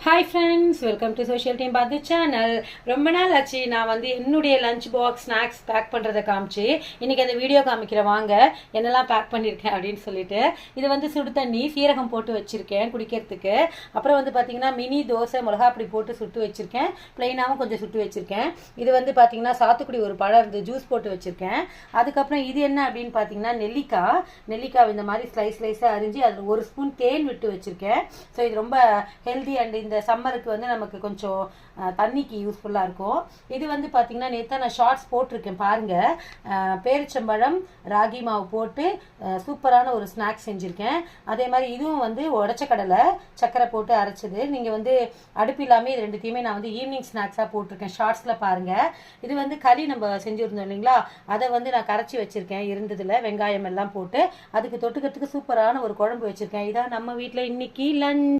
Hi friends, welcome to social team பாத்து channel. ரொம்ப நாள் ஆச்சு நான் என்னுடைய லஞ்ச் பாக்ஸ் ஸ்நாக்ஸ் பேக் பண்ணுறதை காமிச்சு இன்னைக்கு அந்த வீடியோ காமிக்கிறேன். வாங்க என்னெல்லாம் பேக் பண்ணியிருக்கேன் அப்படின்னு சொல்லிட்டு. இது சுடு தண்ணி சீரகம் போட்டு வச்சுருக்கேன் குடிக்கிறதுக்கு. அப்புறம் பார்த்தீங்கன்னா மினி தோசை மிளகா அப்படி போட்டு சுட்டு வச்சுருக்கேன். ப்ளைனாகவும் கொஞ்சம் சுட்டு வச்சுருக்கேன். இது பார்த்தீங்கன்னா சாத்துக்குடி ஒரு பழம் இருந்து ஜூஸ் போட்டு வச்சுருக்கேன். அதுக்கப்புறம் இது என்ன அப்படின்னு பார்த்தீங்கன்னா நெல்லிக்காய் இந்த மாதிரி ஸ்லைஸாக அரிஞ்சு அதில் ஒரு ஸ்பூன் தேன் விட்டு வச்சுருக்கேன். ஸோ இது ரொம்ப ஹெல்தி அண்ட் இந்த சம்மருக்கு நமக்கு கொஞ்சம் தண்ணிக்கு யூஸ்ஃபுல்லாக இருக்கும். இது பார்த்தீங்கன்னா நேற்று நான் ஷார்ட்ஸ் போட்டிருக்கேன் பாருங்கள். பேரிச்சம்பழம் ராகி மாவு போட்டு சூப்பரான ஒரு ஸ்நாக்ஸ் செஞ்சுருக்கேன். அதே மாதிரி இதுவும் உடச்ச கடலை சக்கரை போட்டு அரைச்சது. நீங்கள் அடுப்பு இல்லாமல் இது ரெண்டுத்தையுமே நான் ஈவினிங் ஸ்நாக்ஸாக போட்டிருக்கேன். ஷார்ட்ஸில் பாருங்கள். இது களி நம்ம செஞ்சுருந்தோம் இல்லைங்களா, அதை நான் கரைச்சி வச்சுருக்கேன் இருந்ததில் வெங்காயம் எல்லாம் போட்டு. அதுக்கு தொட்டுக்கிறதுக்கு சூப்பரான ஒரு குழம்பு வச்சுருக்கேன். இதான் நம்ம வீட்டில் இன்னைக்கு லஞ்ச்.